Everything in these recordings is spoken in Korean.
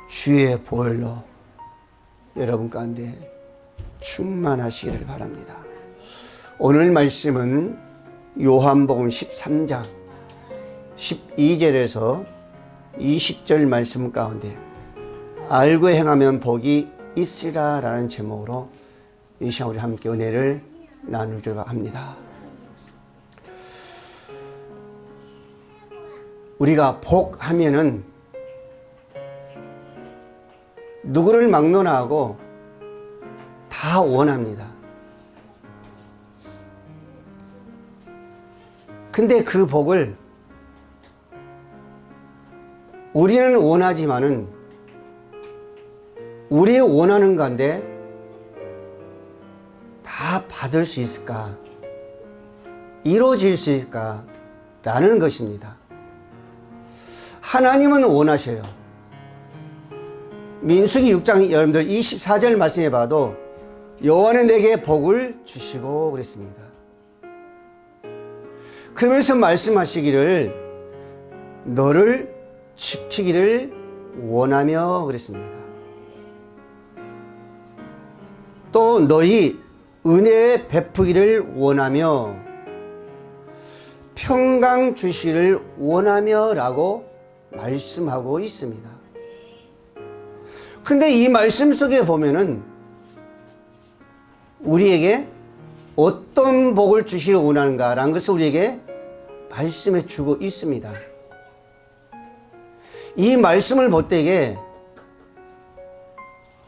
주의 보혈로 여러분 가운데 충만하시기를 바랍니다. 오늘 말씀은 요한복음 13장 12절에서 20절 말씀 가운데 알고 행하면 복이 있으라 라는 제목으로 이 시간 우리 함께 은혜를 나누려고 합니다. 우리가 복하면은 누구를 막론하고 다 원합니다. 근데 그 복을 우리는 원하지만은 우리 원하는 건데 다 받을 수 있을까? 이루어질 수 있을까? 라는 것입니다. 하나님은 원하셔요. 민수기 6장 여러분들 24절 말씀해 봐도 여호와는 내게 복을 주시고 그랬습니다. 그러면서 말씀하시기를 너를 지키기를 원하며 그랬습니다. 또 너희 은혜 베푸기를 원하며 평강 주시기를 원하며 라고 말씀하고 있습니다. 근데 이 말씀 속에 보면은 우리에게 어떤 복을 주시길 원하는가 라는 것을 우리에게 말씀해 주고 있습니다. 이 말씀을 볼 때에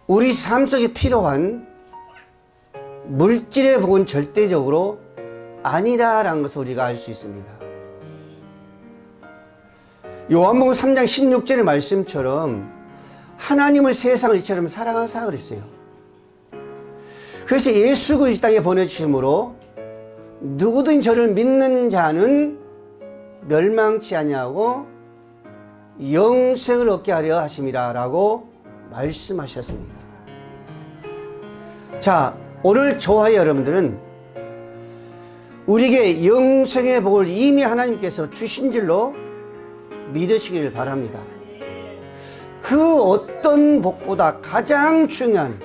우리 삶 속에 필요한 물질의 복은 절대적으로 아니다라는 것을 우리가 알 수 있습니다. 요한복음 3장 16절의 말씀처럼 하나님을 세상을 이처럼 사랑하사 그랬어요. 그래서 예수 그리스도 이 땅에 보내주심으로 누구든 저를 믿는 자는 멸망치 아니하고 영생을 얻게 하려 하심이라 라고 말씀하셨습니다. 자, 오늘 저와 여러분들은 우리에게 영생의 복을 이미 하나님께서 주신 줄로 믿으시기를 바랍니다. 그 어떤 복보다 가장 중요한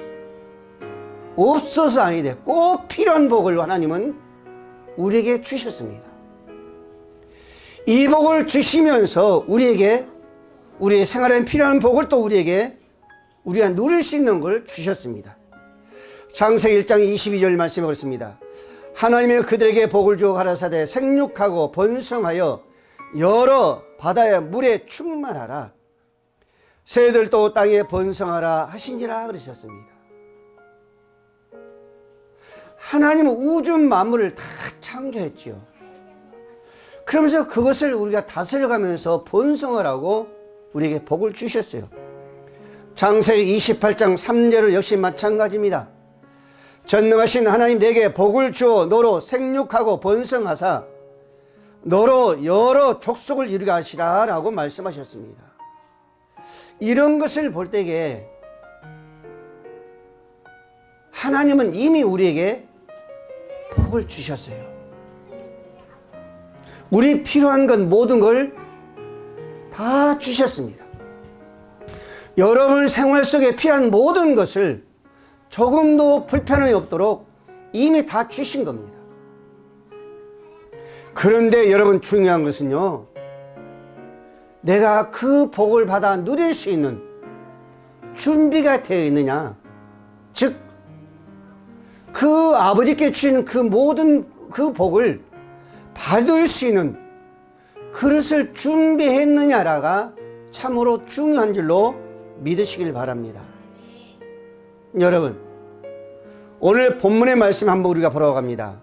없어서 아니되 꼭 필요한 복을 하나님은 우리에게 주셨습니다. 이 복을 주시면서 우리에게 우리의 생활에 필요한 복을 또 우리가 누릴 수 있는 걸 주셨습니다. 창세기 1장 22절 말씀에 그렇습니다. 하나님이 그들에게 복을 주어 가라사대 생육하고 번성하여 여러 바다의 물에 충만하라 새들도 땅에 번성하라 하시니라 그러셨습니다. 하나님은 우주 만물을 다 창조했지요. 그러면서 그것을 우리가 다스려가면서 번성하라고 우리에게 복을 주셨어요. 창세기 28장 3절은 역시 마찬가지입니다. 전능하신 하나님 내게 복을 주어 너로 생육하고 번성하사 너로 여러 족속을 이루게 하시라 라고 말씀하셨습니다. 이런 것을 볼 때에 하나님은 이미 우리에게 복을 주셨어요. 우리 필요한 것 모든 걸 다 주셨습니다. 여러분 생활 속에 필요한 모든 것을 조금도 불편함이 없도록 이미 다 주신 겁니다. 그런데 여러분 중요한 것은요, 내가 그 복을 받아 누릴 수 있는 준비가 되어 있느냐, 즉 그 아버지께 주시는 그 모든 그 복을 받을 수 있는 그릇을 준비했느냐라가 참으로 중요한 줄로 믿으시길 바랍니다. 여러분, 오늘 본문의 말씀 한번 우리가 보러 갑니다.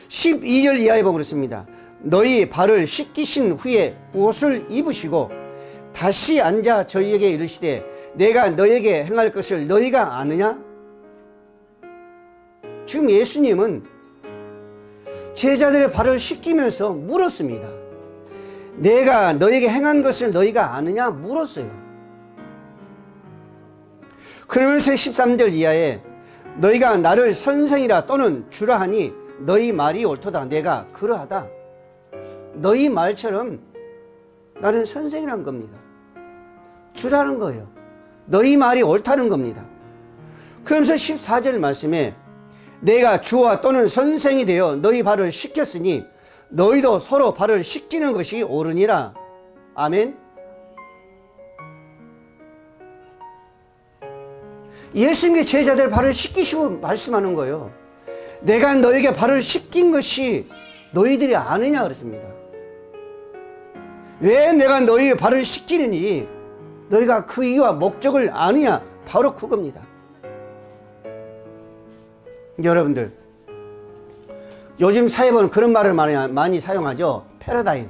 12절 이하에 보면 그렇습니다. 너희 발을 씻기신 후에 옷을 입으시고 다시 앉아 저희에게 이르시되 내가 너희에게 행할 것을 너희가 아느냐? 지금 예수님은 제자들의 발을 씻기면서 물었습니다. 내가 너희에게 행한 것을 너희가 아느냐? 물었어요. 그러면서 13절 이하에 너희가 나를 선생이라 또는 주라 하니 너희 말이 옳도다. 내가 그러하다. 너희 말처럼 나는 선생이란 겁니다. 주라는 거예요. 너희 말이 옳다는 겁니다. 그러면서 14절 말씀에 내가 주와 또는 선생이 되어 너희 발을 씻겼으니 너희도 서로 발을 씻기는 것이 옳으니라. 아멘. 예수님께 제자들 발을 씻기시고 말씀하는 거예요. 내가 너에게 발을 씻긴 것이 너희들이 아느냐 그랬습니다. 왜 내가 너희의 발을 씻기느니 너희가 그 이유와 목적을 아느냐, 바로 그겁니다. 여러분들, 요즘 사회보는 그런 말을 많이 사용하죠. 패러다임.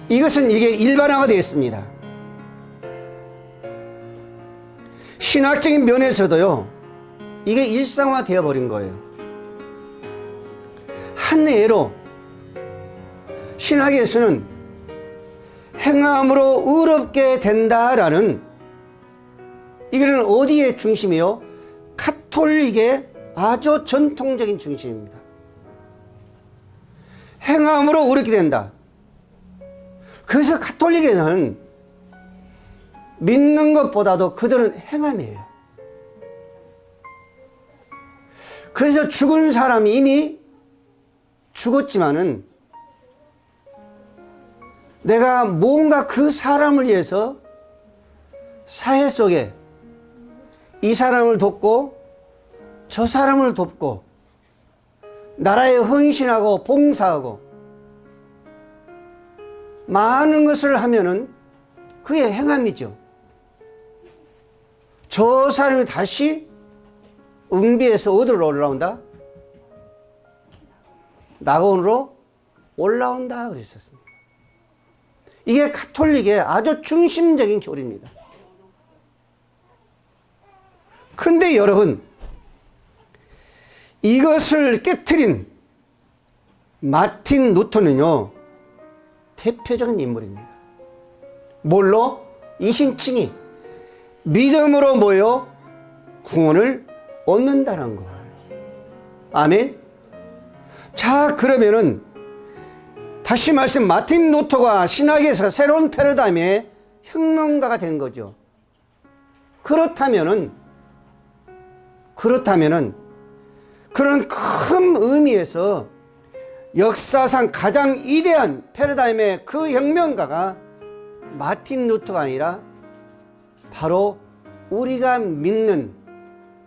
이것은 이게 일반화가 되어 있습니다. 신학적인 면에서도요, 이게 일상화 되어버린 거예요. 한 예로 신학에서는 행함으로 의롭게 된다라는, 이거는 어디의 중심이에요? 가톨릭의 아주 전통적인 중심입니다. 행함으로 의롭게 된다. 그래서 가톨릭에는 믿는 것보다도 그들은 행함이에요. 그래서 죽은 사람이 이미 죽었지만은 내가 뭔가 그 사람을 위해서 사회 속에 이 사람을 돕고 저 사람을 돕고 나라에 헌신하고 봉사하고 많은 것을 하면은 그게 행함이죠. 저 사람이 다시 은비에서 어디로 올라온다? 낙원으로 올라온다 그랬었습니다. 이게 가톨릭의 아주 중심적인 교리입니다. 근데 여러분, 이것을 깨트린 마틴 루터는요, 대표적인 인물입니다. 뭘로? 이신칭이 믿음으로 모여 구원을 얻는다는 걸. 아멘. 자, 그러면은 다시 말씀, 마틴 루터가 신학에서 새로운 패러다임의 혁명가가 된 거죠. 그렇다면은 그런 큰 의미에서 역사상 가장 위대한 패러다임의 그 혁명가가 마틴 루터가 아니라 바로 우리가 믿는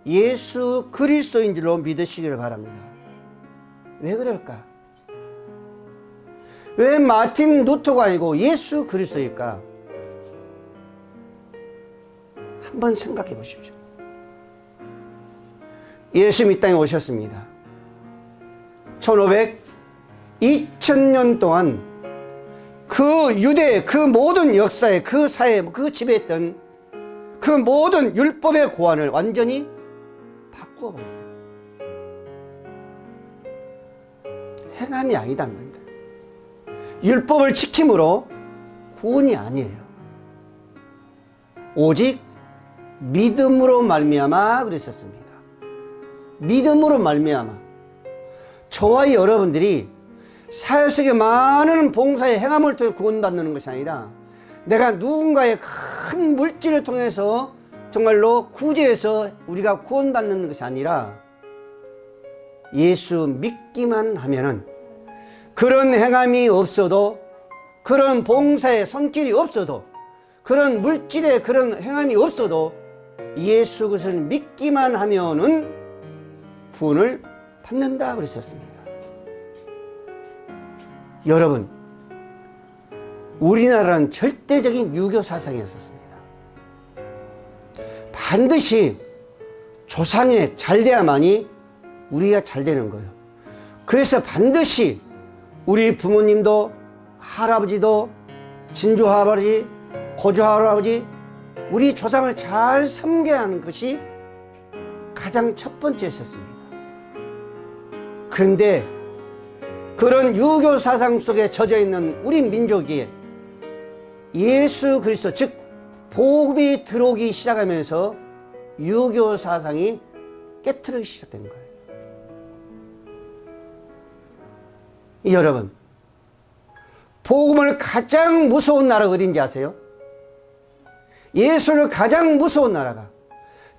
예수 그리스도인 줄로 믿으시기를 바랍니다. 왜 그럴까? 왜 마틴 루터가 아니고 예수 그리스도일까? 한번 생각해 보십시오. 예수님 이 땅에 오셨습니다. 2000년 동안 그 유대, 그 모든 역사에, 그 사회, 그 지배했던 그 모든 율법의 고안을 완전히 바꾸어 버렸어요. 행함이 아니단 말입니다. 율법을 지킴으로 구원이 아니에요. 오직 믿음으로 말미암아 그랬었습니다. 믿음으로 말미암아. 저와 여러분들이 사회 속에 많은 봉사의 행함을 통해 구원받는 것이 아니라 내가 누군가의 큰 물질을 통해서 정말로 구제해서 우리가 구원받는 것이 아니라 예수 믿기만 하면은 그런 행함이 없어도, 그런 봉사의 손길이 없어도, 그런 물질의 그런 행함이 없어도 예수 그리스도를 믿기만 하면은 구원을 받는다 그랬었습니다. 여러분, 우리나라는 절대적인 유교 사상이었습니다. 반드시 조상에 잘 돼야만이 우리가 잘 되는 거예요. 그래서 반드시 우리 부모님도, 할아버지도, 진주 할아버지, 고조 할아버지, 우리 조상을 잘 섬겨야 하는 것이 가장 첫 번째였습니다. 그런데 그런 유교 사상 속에 젖어 있는 우리 민족이 예수 그리스도, 즉 복음이 들어오기 시작하면서 유교 사상이 깨트리기 시작된 거예요. 여러분, 복음을 가장 무서운 나라가 어딘지 아세요? 예수를 가장 무서운 나라가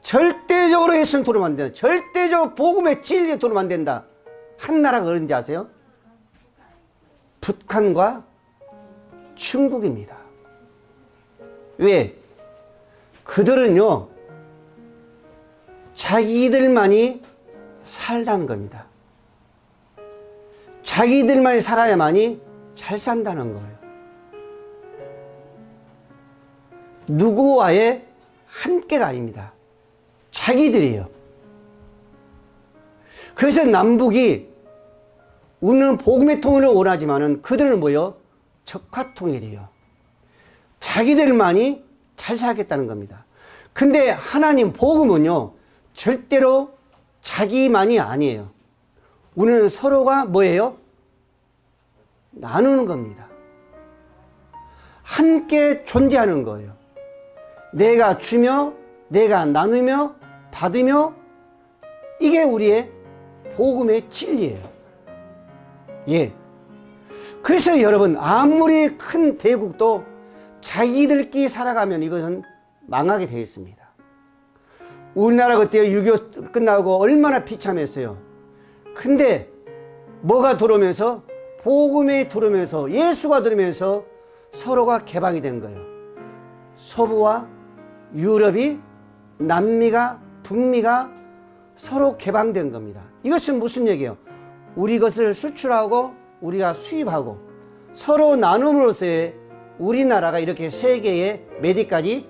절대적으로 예수는 도움 안 된다. 절대적으로 복음의 진리에 도움 안 된다. 한 나라가 어딘지 아세요? 북한과 중국입니다. 왜? 그들은요, 자기들만이 살다는 겁니다. 자기들만이 살아야만이 잘 산다는 거예요. 누구와의 함께가 아닙니다. 자기들이에요. 그래서 남북이 우리는 복음의 통일을 원하지만은 그들은 뭐요? 적화 통일이에요. 자기들만이 잘 살겠다는 겁니다. 근데 하나님 복음은요, 절대로 자기만이 아니에요. 우리는 서로가 뭐예요? 나누는 겁니다. 함께 존재하는 거예요. 내가 주며, 내가 나누며, 받으며, 이게 우리의 복음의 진리예요. 예. 그래서 여러분, 아무리 큰 대국도 자기들끼리 살아가면 이것은 망하게 되어 있습니다. 우리나라 그때 6.25 끝나고 얼마나 비참했어요. 근데 뭐가 들어오면서? 복음이 들어오면서, 예수가 들어오면서 서로가 개방이 된 거예요. 서부와 유럽이, 남미가, 북미가 서로 개방된 겁니다. 이것은 무슨 얘기예요? 우리 것을 수출하고 우리가 수입하고 서로 나눔으로써의 우리나라가 이렇게 세계의 몇 위까지?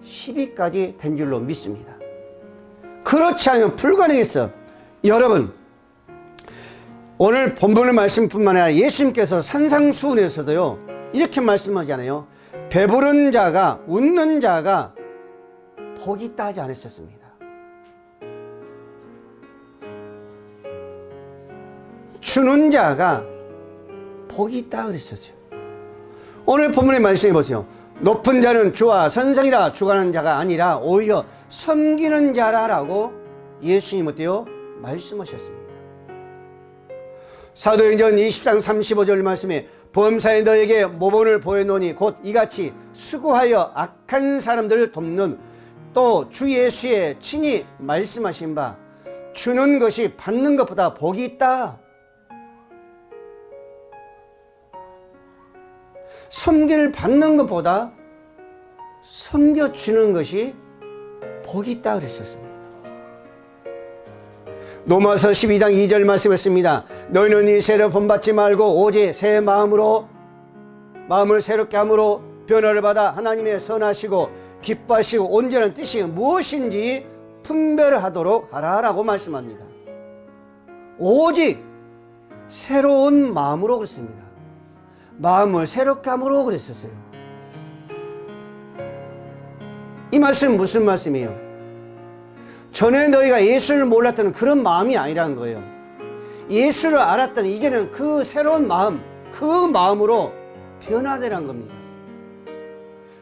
10위까지 된 줄로 믿습니다. 그렇지 않으면 불가능했어. 여러분, 오늘 본문의 말씀뿐만 아니라 예수님께서 산상수훈에서도요, 이렇게 말씀하잖아요. 배부른 자가, 웃는 자가 복이 있다 하지 않으셨습니다. 주는 자가 복이 있다 그랬었죠. 오늘 본문의 말씀해 보세요. 높은 자는 주와 선생이라 주관하는 자가 아니라 오히려 섬기는 자라라고 예수님 어때요? 말씀하셨습니다. 사도행전 20장 35절 말씀에 범사에 너에게 모본을 보여노니 곧 이같이 수고하여 악한 사람들을 돕는 또 주 예수의 친히 말씀하신 바 주는 것이 받는 것보다 복이 있다. 섬기를 받는 것보다 섬겨주는 것이 복이 있다 그랬었습니다. 로마서 12장 2절 말씀했습니다. 너희는 이 세를 본받지 말고 오직 새 마음을 새롭게 함으로 변화를 받아 하나님의 선하시고 기뻐하시고 온전한 뜻이 무엇인지 분별하도록 하라라고 말씀합니다. 오직 새로운 마음으로 그랬습니다. 마음을 새롭게 함으로 그랬었어요. 이 말씀은 무슨 말씀이에요? 전에 너희가 예수를 몰랐던 그런 마음이 아니라는 거예요. 예수를 알았던 이제는 그 새로운 마음, 그 마음으로 변화되라는 겁니다.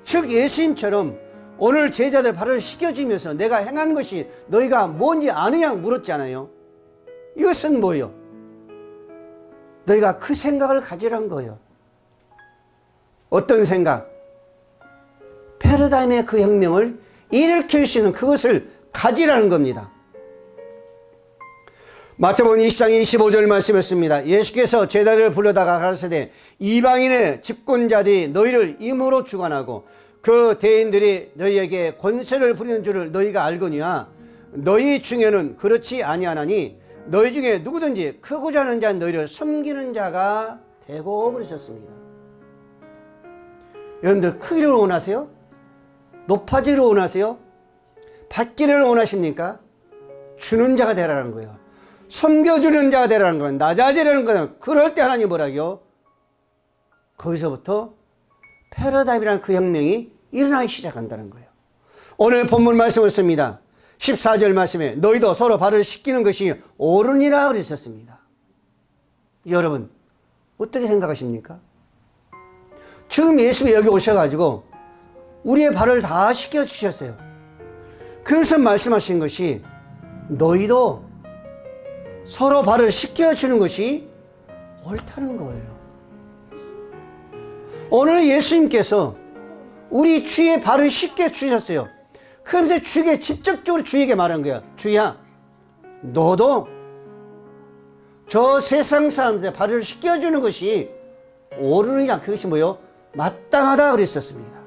즉 예수님처럼 오늘 제자들 발을 씻겨주면서 내가 행한 것이 너희가 뭔지 아느냐 물었잖아요. 이것은 뭐예요? 너희가 그 생각을 가지라는 거예요. 어떤 생각? 패러다임의 그 혁명을 일으킬 수 있는 그것을 가지라는 겁니다. 마태복음 20장 25절 말씀했습니다. 예수께서 제자들을 불러다가 가라사대 이방인의 집권자들이 너희를 임으로 주관하고 그 대인들이 너희에게 권세를 부리는 줄을 너희가 알거니와 너희 중에는 그렇지 아니하나니 너희 중에 누구든지 크고자 하는 자는 너희를 섬기는 자가 되고 그러셨습니다. 여러분들 크기를 원하세요? 높아지기를 원하세요? 받기를 원하십니까? 주는 자가 되라는 거예요. 섬겨주는 자가 되라는 거예요. 낮아지라는 거예요. 그럴 때 하나님 뭐라고요? 거기서부터 패러다임이라는 그 혁명이 일어나기 시작한다는 거예요. 오늘 본문 말씀을 씁니다. 14절 말씀에 너희도 서로 발을 씻기는 것이 옳으니라 그랬었습니다. 여러분 어떻게 생각하십니까? 지금 예수님이 여기 오셔가지고 우리의 발을 다 씻겨주셨어요. 그래서 말씀하신 것이 너희도 서로 발을 씻겨주는 것이 옳다는 거예요. 오늘 예수님께서 우리 주의 발을 씻게 주셨어요. 그러면서 주에게 직접적으로 주에게 말한 거야. 주야, 너도 저 세상 사람들의 발을 씻겨주는 것이 옳으냐, 그것이 뭐요? 마땅하다 그랬었습니다.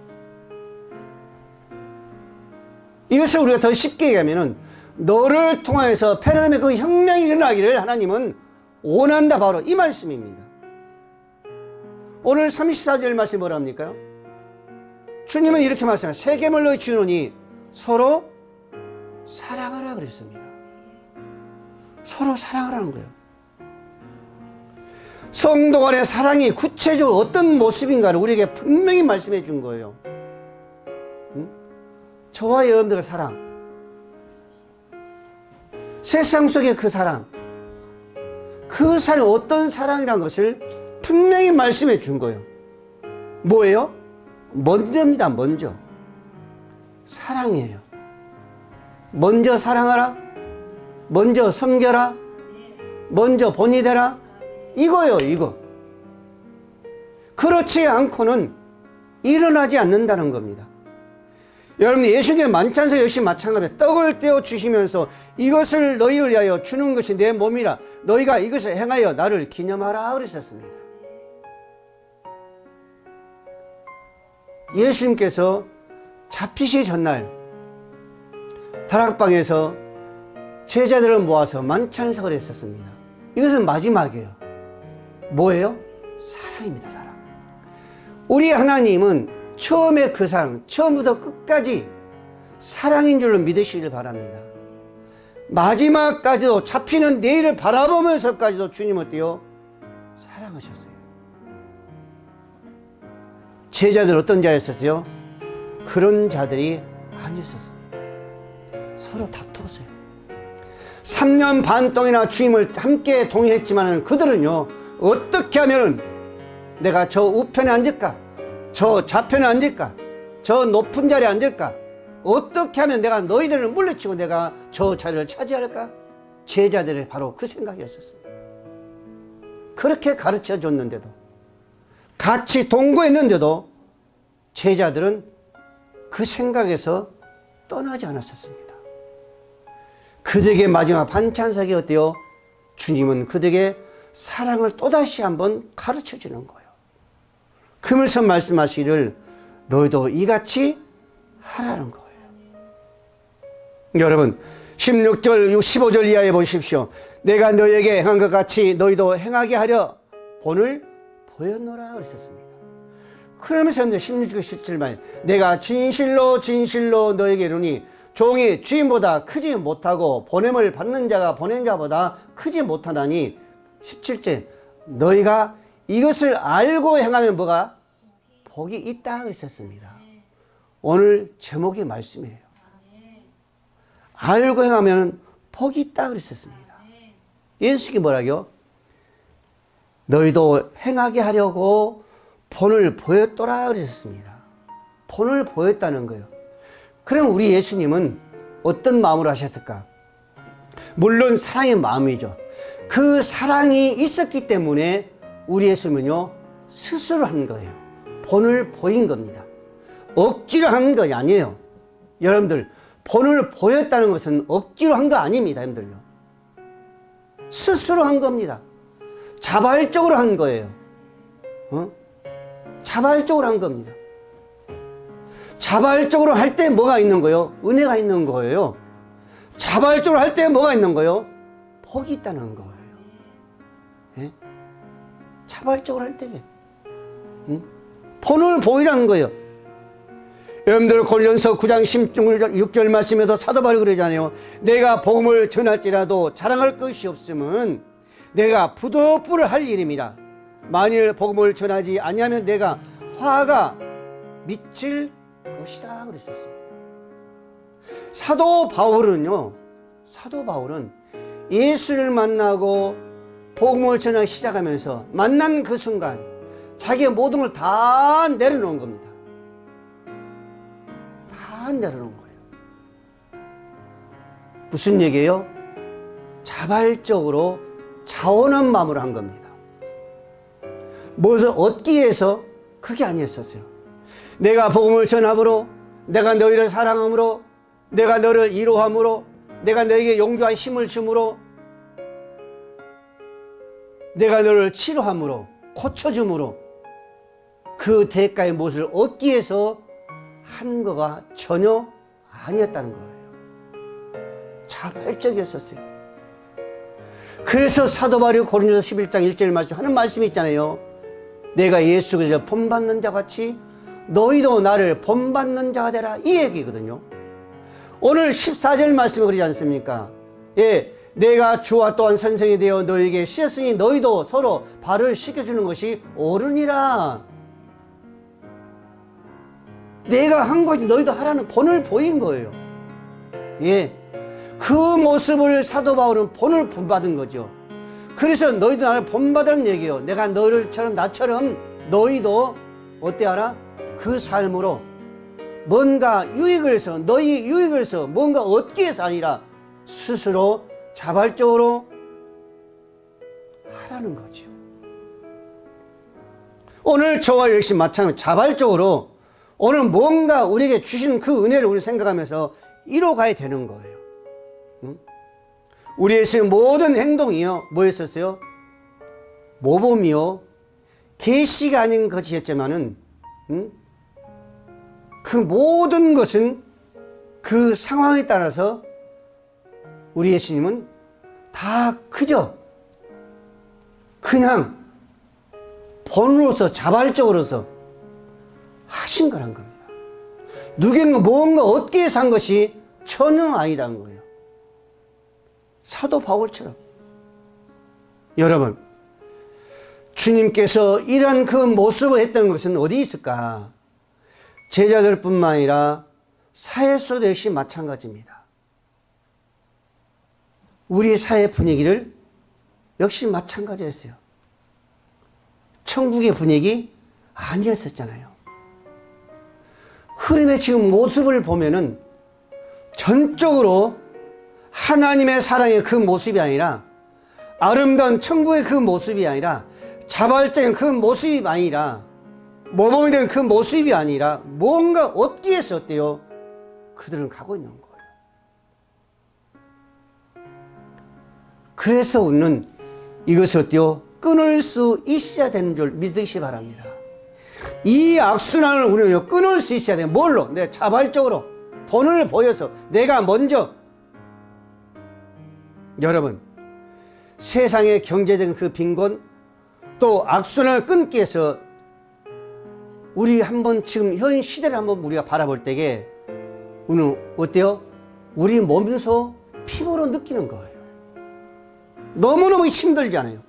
이것을 우리가 더 쉽게 얘기하면은 너를 통하여서 페르담의 그 혁명이 일어나기를 하나님은 원한다, 바로 이 말씀입니다. 오늘 34절 말씀이 뭐라 합니까? 주님은 이렇게 말씀합니다. 새 계명을 주노니 서로 사랑하라 그랬습니다. 서로 사랑하라는 거예요. 성도 간의 사랑이 구체적으로 어떤 모습인가를 우리에게 분명히 말씀해 준 거예요. 응? 저와 여러분들의 사랑, 세상 속의 그 사랑이 어떤 사랑이라는 것을 분명히 말씀해 준 거예요. 뭐예요? 먼저입니다. 먼저 사랑이에요. 먼저 사랑하라, 먼저 섬겨라, 먼저 본이 되라, 이거요, 이거. 그렇지 않고는 일어나지 않는다는 겁니다. 여러분, 예수님의 만찬석 역시 마찬가지입니다. 떡을 떼어 주시면서 이것을 너희를 위하여 주는 것이 내 몸이라, 너희가 이것을 행하여 나를 기념하라 그러셨습니다. 예수님께서 잡히시기 전날 다락방에서 제자들을 모아서 만찬석을 했었습니다. 이것은 마지막이에요. 뭐예요? 사랑입니다. 사랑. 우리 하나님은 처음에 그 사랑, 처음부터 끝까지 사랑인 줄로 믿으시길 바랍니다. 마지막까지도 잡히는 내일을 바라보면서까지도 주님 어때요? 사랑하셨어요. 제자들 어떤 자였었어요? 그런 자들이 아니었습니다. 서로 다투었어요. 3년 반 동안이나 주님을 함께 동행했지만 그들은요, 어떻게 하면은 내가 저 우편에 앉을까? 저 좌편에 앉을까? 저 높은 자리에 앉을까? 어떻게 하면 내가 너희들을 물리치고 내가 저 자리를 차지할까? 제자들의 바로 그 생각이었었습니다. 그렇게 가르쳐 줬는데도, 같이 동거했는데도 제자들은 그 생각에서 떠나지 않았었습니다. 그들에게 마지막 반찬석이 어때요? 주님은 그들에게 사랑을 또다시 한번 가르쳐 주는 거예요. 그러면서 말씀하시기를 너희도 이같이 하라는 거예요. 여러분, 16절, 15절 이하에 보십시오. 내가 너희에게 행한 것 같이 너희도 행하게 하려 본을 보였노라 그랬었습니다. 그러면서 16절, 17절 내가 진실로 진실로 너에게 이르니 종이 주인보다 크지 못하고 보냄을 받는 자가 보낸 자보다 크지 못하나니 17절 너희가 이것을 알고 행하면 뭐가? 복이 있다 그랬었습니다. 오늘 제목이 말씀이에요. 알고 행하면 복이 있다 그랬었습니다. 예수님이 뭐라고요? 너희도 행하게 하려고 본을 보였더라 그랬었습니다. 본을 보였다는 거예요. 그럼 우리 예수님은 어떤 마음으로 하셨을까? 물론 사랑의 마음이죠. 그 사랑이 있었기 때문에 우리 예수님은요, 스스로 한 거예요. 본을 보인 겁니다. 억지로 한 것이 아니에요. 여러분들, 본을 보였다는 것은 억지로 한 거 아닙니다. 여러분들요. 스스로 한 겁니다. 자발적으로 한 거예요. 자발적으로 한 겁니다. 자발적으로 할 때 뭐가 있는 거예요? 은혜가 있는 거예요. 자발적으로 할 때 뭐가 있는 거예요? 복이 있다는 거예요. 예? 자발적으로 할 때게. 본을 보이라는 거예요. 여러분들 고린도서 9장 16절 말씀에도 사도 바울이 그러잖아요. 내가 복음을 전할지라도 자랑할 것이 없으면 내가 부도불을 할 일입니다. 만일 복음을 전하지 아니하면 내가 화가 미칠 것이다 그랬었습니다. 사도 바울은 예수를 만나고 복음을 전하기 시작하면서 만난 그 순간 자기의 모든 걸 다 내려놓은 겁니다. 다 내려놓은 거예요. 무슨 얘기예요? 자발적으로 자원한 마음으로 한 겁니다. 무엇을 얻기 위해서 그게 아니었었어요. 내가 복음을 전함으로, 내가 너희를 사랑함으로, 내가 너를 위로함으로, 내가 너에게 용기와 힘을 줌으로, 내가 너를 치료함으로, 고쳐줌으로 그 대가의 무엇을 얻기 위해서 한 거가 전혀 아니었다는 거예요. 자발적이었었어요. 그래서 사도 바울이 고린도서 11장 1절 말씀 하는 말씀이 있잖아요. 내가 예수 그리스도 본받는 자 같이 너희도 나를 본받는 자가 되라, 이 얘기거든요. 오늘 14절 말씀이 그러지 않습니까? 예, 내가 주와 또한 선생이 되어 너희에게 씌었으니 너희도 서로 발을 씻겨주는 것이 옳으니라. 내가 한 것이 너희도 하라는 본을 보인 거예요. 예, 그 모습을 사도 바울은 본을 본받은 거죠. 그래서 너희도 나를 본받으라는 얘기예요. 내가 너희처럼 나처럼 너희도 어때 하라? 그 삶으로 뭔가 유익을 해서, 너희 유익을 해서 뭔가 얻기 위해서 아니라 스스로 자발적으로 하라는 거죠. 오늘 저와 역시 마찬가지로 자발적으로 오늘 뭔가 우리에게 주신 그 은혜를 우리 생각하면서 이뤄가야 되는 거예요. 응? 우리의 모든 행동이요, 뭐였었어요? 모범이요, 계시가 아닌 것이었지만은, 응? 그 모든 것은 그 상황에 따라서 우리 예수님은 다 그저 그냥 본으로서 자발적으로서 하신 거란 겁니다. 누군가 뭔가 얻기 위해서 한 것이 전혀 아니다는 거예요. 사도 바울처럼. 여러분, 주님께서 이런 그 모습을 했던 것은 어디 있을까? 제자들 뿐만 아니라 사회 속도 역시 마찬가지입니다. 우리 사회 분위기를 역시 마찬가지였어요. 천국의 분위기 아니었었잖아요. 흐름의 지금 모습을 보면은 전적으로 하나님의 사랑의 그 모습이 아니라, 아름다운 천국의 그 모습이 아니라, 자발적인 그 모습이 아니라, 모범이 된 그 모습이 아니라 뭔가 얻기 위해서 어때요? 그들은 가고 있는 거예요. 그래서 우리는 이것을 어때요? 끊을 수 있어야 되는 줄 믿으시 바랍니다. 이 악순환을 우리는 끊을 수 있어야 돼요. 뭘로? 내 자발적으로 본을 보여서 내가 먼저. 여러분, 세상의 경제적인 그 빈곤, 또 악순환을 끊기 위해서 우리 한번 지금 현 시대를 한번 우리가 바라볼 때에 우리는 어때요? 우리 몸에서 피부로 느끼는 거예요. 너무너무 힘들잖아요.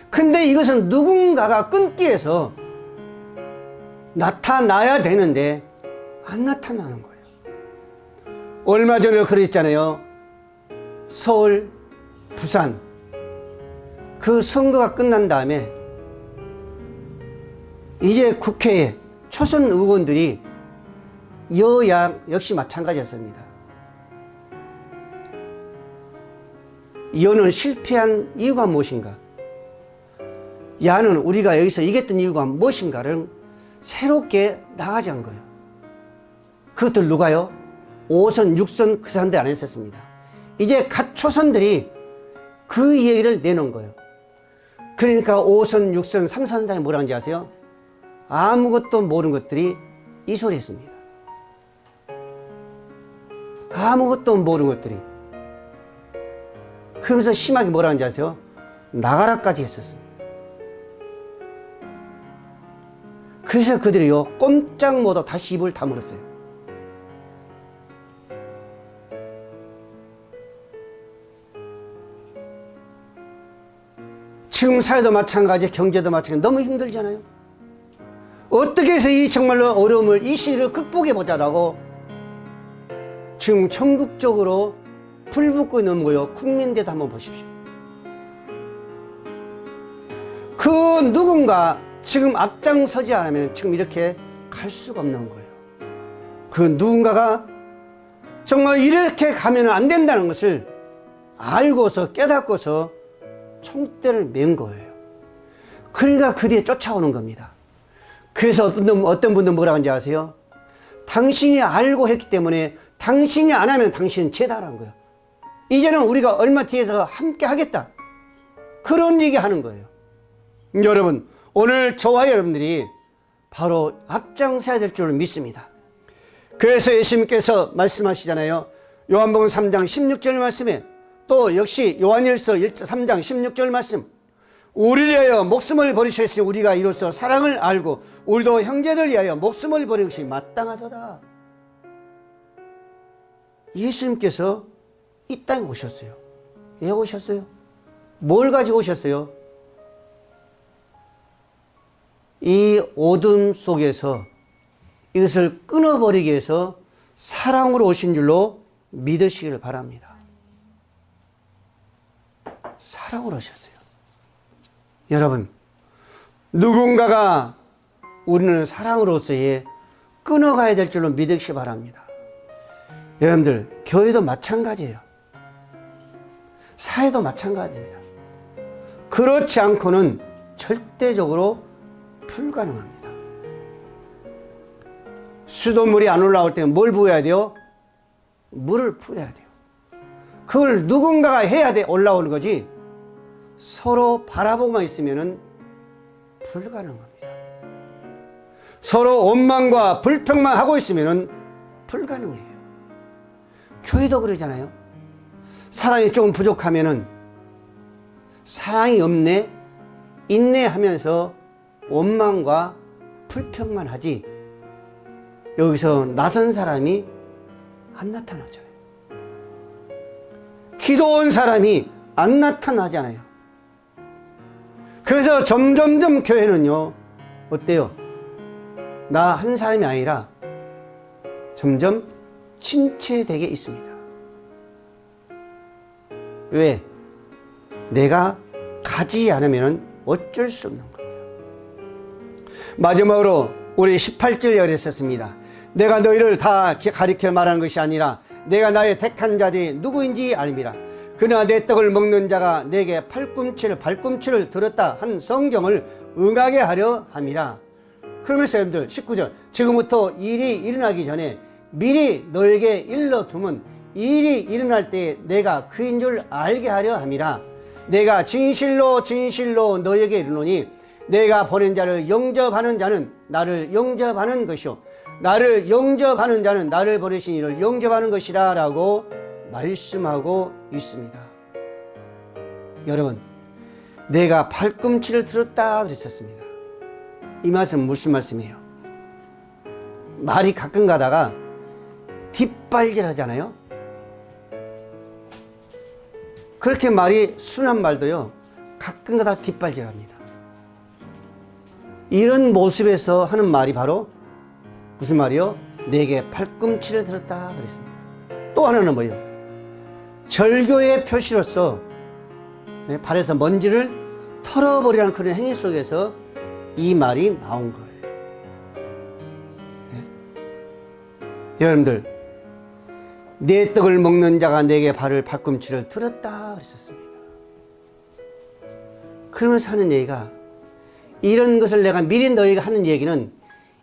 근데 이것은 누군가가 끊기 위해서 나타나야 되는데 안 나타나는 거예요. 얼마 전에 그랬잖아요. 서울, 부산 그 선거가 끝난 다음에 이제 국회에 초선 의원들이 여야 역시 마찬가지였습니다. 여는 실패한 이유가 무엇인가? 야는 우리가 여기서 이겼던 이유가 무엇인가를 새롭게 나가자는 거예요. 그것들 누가요? 5선, 6선 그 사람들 안 했었습니다. 이제 갓 초선들이 그 얘기를 내놓은 거예요. 그러니까 5선, 6선, 3선장이 뭐라고 하는지 아세요? 아무것도 모르는 것들이 이 소리 했습니다. 아무것도 모르는 것들이. 그러면서 심하게 뭐라고 하는지 아세요? 나가라까지 했었습니다. 그래서 그들이요, 꼼짝 못하고 다시 입을 다물었어요. 지금 사회도 마찬가지, 경제도 마찬가지, 너무 힘들잖아요. 어떻게 해서 이 정말로 어려움을, 이 시기를 극복해보자라고 지금 전국적으로 불붙고 있는 거요. 국민대도 한번 보십시오. 그 누군가 지금 앞장서지 않으면 지금 이렇게 갈 수가 없는 거예요. 그 누군가가 정말 이렇게 가면 안 된다는 것을 알고서 깨닫고서 총대를 맨 거예요. 그러니까 그 뒤에 쫓아오는 겁니다. 그래서 어떤 분들 뭐라 하는지 아세요? 당신이 알고 했기 때문에 당신이 안 하면 당신은 죄다라는 거예요. 이제는 우리가 얼마 뒤에서 함께 하겠다. 그런 얘기 하는 거예요. 여러분, 오늘 저와 여러분들이 바로 앞장서야 될 줄 믿습니다. 그래서 예수님께서 말씀하시잖아요. 요한복음 3장 16절 말씀에 또 역시 요한일서 3장 16절 말씀, 우리를 위하여 목숨을 버리셨으니 우리가 이로써 사랑을 알고 우리도 형제를 위하여 목숨을 버리는 것이 마땅하도다. 예수님께서 이 땅에 오셨어요. 왜 오셨어요? 뭘 가지고 오셨어요? 이 어둠 속에서 이것을 끊어버리기 위해서 사랑으로 오신 줄로 믿으시기를 바랍니다. 사랑으로 오셨어요. 여러분, 누군가가 우리는 사랑으로서의 끊어가야 될 줄로 믿으시기 바랍니다. 여러분들, 교회도 마찬가지예요. 사회도 마찬가지입니다. 그렇지 않고는 절대적으로 불가능합니다. 수돗물이 안 올라올 때는 뭘 부어야 돼요? 물을 부어야 돼요. 그걸 누군가가 해야 돼 올라오는 거지, 서로 바라보고만 있으면 불가능합니다. 서로 원망과 불평만 하고 있으면 불가능해요. 교회도 그러잖아요. 사랑이 조금 부족하면은 사랑이 없네, 있네 하면서 원망과 불평만 하지, 여기서 나선 사람이 안 나타나잖아요. 기도 온 사람이 안 나타나잖아요. 그래서 점점점 교회는요, 어때요? 나 한 사람이 아니라 점점 침체되게 있습니다. 왜? 내가 가지 않으면 어쩔 수 없는 겁니다. 마지막으로 우리 18절에 그랬었습니다. 내가 너희를 다 가리켜 말하는 것이 아니라 내가 나의 택한 자들이 누구인지 알미라. 그러나 내 떡을 먹는 자가 내게 발꿈치를 들었다 한 성경을 응하게 하려 함이라. 그러면서 여러분들 19절, 지금부터 일이 일어나기 전에 미리 너에게 일러두면 일이 일어날 때 내가 그인 줄 알게 하려 함이라. 내가 진실로 너에게 이르노니 내가 보낸 자를 영접하는 자는 나를 영접하는 것이요 나를 영접하는 자는 나를 보내신 이를 영접하는 것이라 라고 말씀하고 있습니다. 여러분, 내가 발꿈치를 들었다 그랬었습니다. 이 말씀은 무슨 말씀이에요? 말이 가끔 가다가 뒷발질 하잖아요. 그렇게 말이 순한 말도요, 가끔 가다 뒷발질 합니다. 이런 모습에서 하는 말이 바로 무슨 말이요? 내게 발꿈치를 들었다 그랬습니다. 또 하나는 뭐예요? 절교의 표시로서 발에서 먼지를 털어버리라는 그런 행위 속에서 이 말이 나온 거예요. 여러분들, 내 떡을 먹는 자가 내게 발꿈치를 들었다 그랬었습니다. 그러면서 하는 얘기가, 이런 것을 내가 미리 너희가 하는 얘기는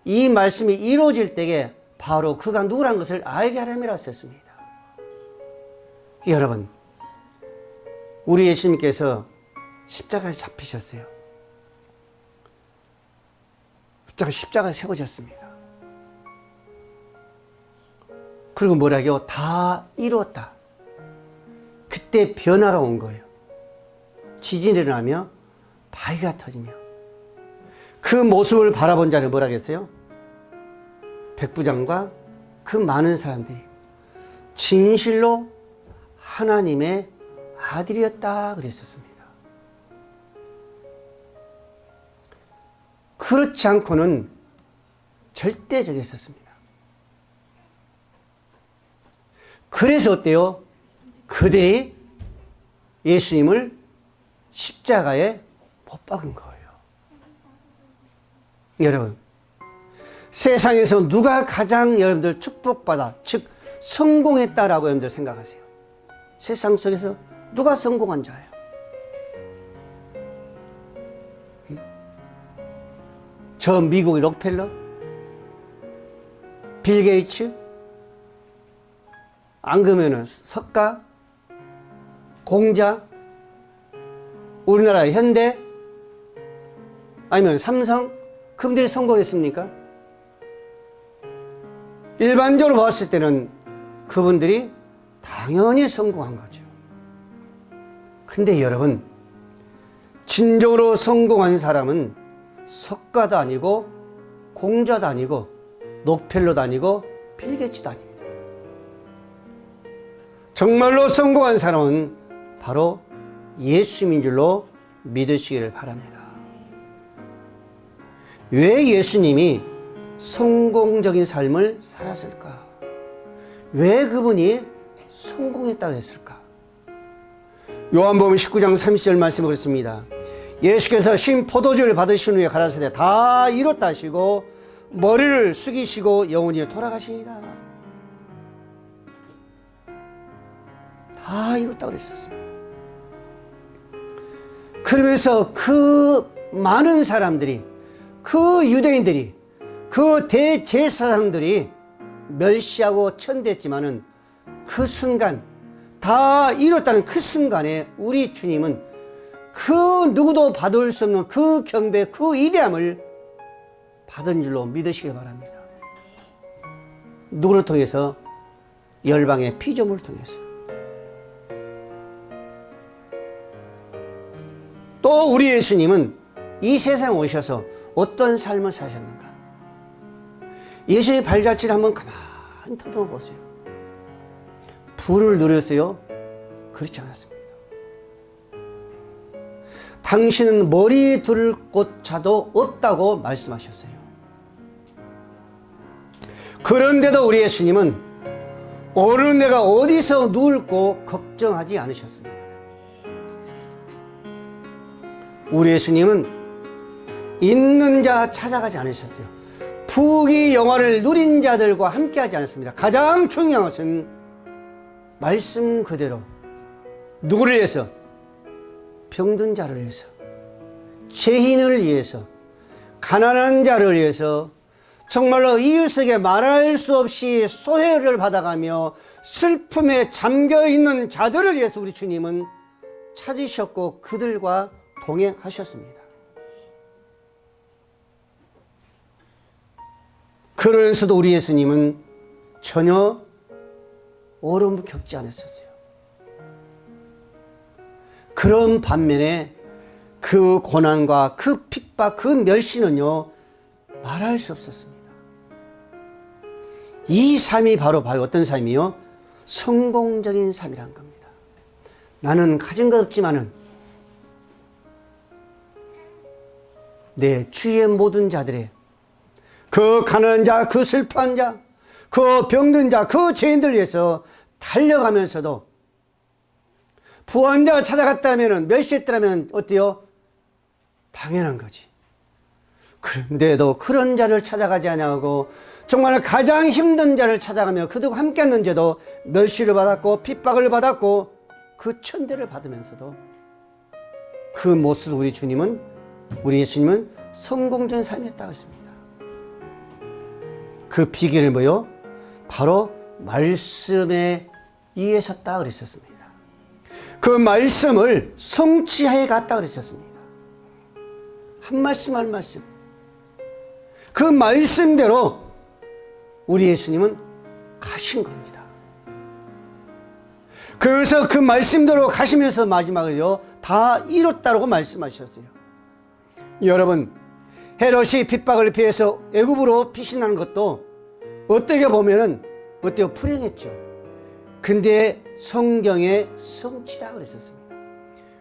이 말씀이 이루어질 때에 바로 그가 누구라는 것을 알게 하려고 썼습니다. 여러분, 우리 예수님께서 십자가에 잡히셨어요. 십자가에 세워졌습니다. 그리고 뭐라고요? 다 이루었다. 그때 변화가 온 거예요. 지진이 일어나며 바위가 터지며, 그 모습을 바라본 자는 뭐라 했어요? 백부장과 그 많은 사람들이 진실로 하나님의 아들이었다 그랬었습니다. 그렇지 않고는 절대적이었습니다. 그래서 어때요? 그들이 예수님을 십자가에 못 박은 거예요. 여러분, 세상에서 누가 가장 여러분들 축복받아, 즉 성공했다라고 여러분들 생각하세요? 세상 속에서 누가 성공한 자예요? 저 미국의 록펠러, 빌 게이츠, 안 그러면은 석가, 공자, 우리나라 현대, 아니면 삼성, 그분들이 성공했습니까? 일반적으로 봤을 때는 그분들이 당연히 성공한 거죠. 근데 여러분, 진정으로 성공한 사람은 석가도 아니고 공자도 아니고 록펠러도 아니고 빌 게이츠도 아닙니다. 정말로 성공한 사람은 바로 예수님인 줄로 믿으시기를 바랍니다. 왜 예수님이 성공적인 삶을 살았을까? 왜 그분이 성공했다고 했을까? 요한복음 19장 30절 말씀을 그랬습니다. 예수께서 신 포도주를 받으신 후에 가라사대 다 이뤘다 하시고 머리를 숙이시고 영원히 돌아가시니라. 다 이뤘다고 그랬었습니다. 그러면서 그 많은 사람들이, 그 유대인들이, 그 대제사장들이 멸시하고 천대했지만은 그 순간, 다 이뤘다는 그 순간에 우리 주님은 그 누구도 받을 수 없는 그 경배, 그 위대함을 받은 줄로 믿으시길 바랍니다. 누구를 통해서? 열방의 피조물을 통해서. 또 우리 예수님은 이 세상에 오셔서 어떤 삶을 사셨는가? 예수님의 발자취를 한번 가만히 더듬어 보세요. 부를 누렸어요? 그렇지 않았습니다. 당신은 머리 둘 곳차도 없다고 말씀하셨어요. 그런데도 우리 예수님은 오늘 내가 어디서 누울고 걱정하지 않으셨습니다. 우리 예수님은 있는 자 찾아가지 않으셨어요. 부귀 영화를 누린 자들과 함께하지 않았습니다. 가장 중요한 것은 말씀 그대로 누구를 위해서? 병든 자를 위해서, 죄인을 위해서, 가난한 자를 위해서, 정말로 이웃에게 말할 수 없이 소외를 받아가며 슬픔에 잠겨있는 자들을 위해서 우리 주님은 찾으셨고 그들과 동행하셨습니다. 그러면서도 우리 예수님은 전혀 어려움을 겪지 않았었어요. 그런 반면에 그 고난과 그 핍박, 그 멸시는요, 말할 수 없었습니다. 이 삶이 바로 어떤 삶이요? 성공적인 삶이란 겁니다. 나는 가진 것 없지만은 내 주위의 모든 자들의 그 가난한 자, 그 슬퍼한 자, 그 병든 자, 그 죄인들 위해서 달려가면서도 부한 자가 찾아갔다면, 멸시했다면 어때요? 당연한 거지. 그런데도 그런 자를 찾아가지 않냐고 정말 가장 힘든 자를 찾아가며 그들과 함께 했는데도 멸시를 받았고 핍박을 받았고 그 천대를 받으면서도 그 모습 우리 예수님은 성공적인 삶이었다고 했습니다. 그 비결은 뭐요? 바로 말씀에 의하셨다 그랬었습니다. 그 말씀을 성취해 갔다 그랬었습니다. 한 말씀 한 말씀. 그 말씀대로 우리 예수님은 가신 겁니다. 그래서 그 말씀대로 가시면서 마지막을요, 다 이뤘다라고 말씀하셨어요. 여러분, 헤롯이 핍박을 피해서 애굽으로 피신하는 것도 어떻게 보면은 어때요? 불행했죠. 근데 성경의 성취다 그랬었습니다.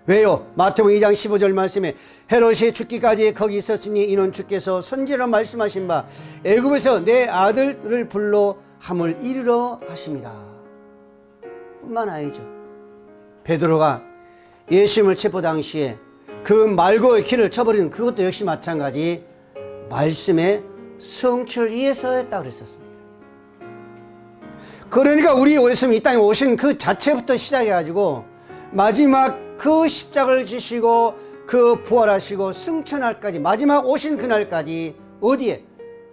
왜요? 마태복음 2장 15절 말씀에 헤롯이 죽기까지 거기 있었으니 이는 주께서 선지로 말씀하신 바 애굽에서 내 아들을 불러 함을 이루러 하십니다. 뿐만 아니죠. 베드로가 예수님을 체포 당시에 그 말고의 길을 쳐버리는 그것도 역시 마찬가지 말씀의 성취를 위해서 했다고 그랬었습니다. 그러니까 우리 예수님이 이 땅에 오신 그 자체부터 시작해가지고 마지막 그 십자가를 지시고 그 부활하시고 승천날까지 마지막 오신 그날까지 어디에?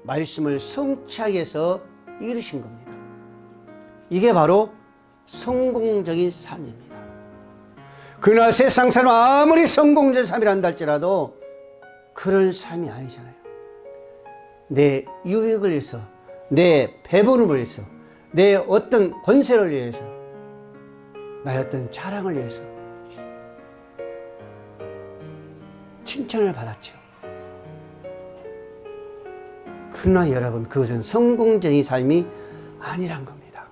말씀을 성취하기 위해서 이루신 겁니다. 이게 바로 성공적인 삶입니다. 그러나 세상 사람 아무리 성공적인 삶이란다 할지라도 그런 삶이 아니잖아요. 내 유익을 위해서, 내 배부름을 위해서, 내 어떤 권세를 위해서, 나의 어떤 자랑을 위해서 칭찬을 받았죠. 그러나 여러분, 그것은 성공적인 삶이 아니란 겁니다.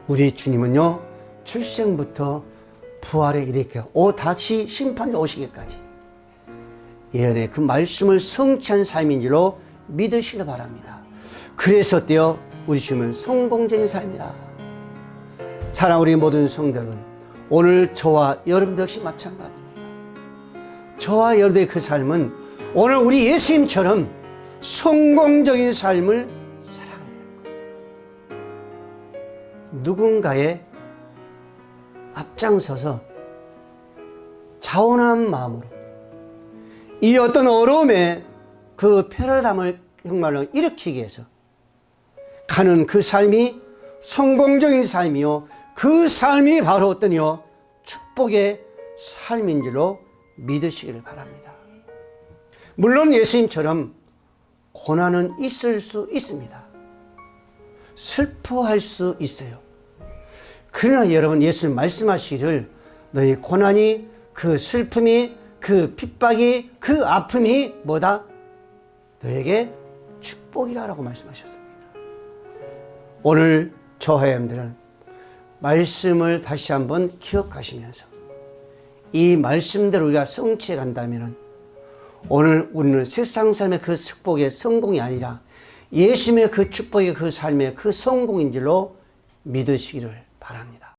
우리 주님은요, 출생부터 부활에 이르게 다시 심판에 오시기까지 예언의 그 말씀을 성취한 삶인 줄로 믿으시길 바랍니다. 그래서 어때요? 우리 주님은 성공적인 삶이다. 사랑 우리 모든 성도 여러분, 오늘 저와 여러분들 역시 마찬가지입니다. 저와 여러분의 그 삶은 오늘 우리 예수님처럼 성공적인 삶을 살아가는 거예요. 누군가의 앞장서서 자원한 마음으로 이 어떤 어려움에 그 패러담을 정말로 일으키기 위해서 가는 그 삶이 성공적인 삶이요, 그 삶이 바로 어떠냐? 축복의 삶인 줄로 믿으시기를 바랍니다. 물론 예수님처럼 고난은 있을 수 있습니다. 슬퍼할 수 있어요. 그러나 여러분, 예수님 말씀하시기를 너희 고난이, 그 슬픔이, 그 핍박이, 그 아픔이 뭐다? 너에게 축복이라고 말씀하셨습니다. 오늘 저와 여러분들은 말씀을 다시 한번 기억하시면서 이 말씀대로 우리가 성취해 간다면 오늘 우리는 세상 삶의 그 축복의 성공이 아니라 예수님의 그 축복의 그 삶의 그 성공인 줄로 믿으시기를 바랍니다.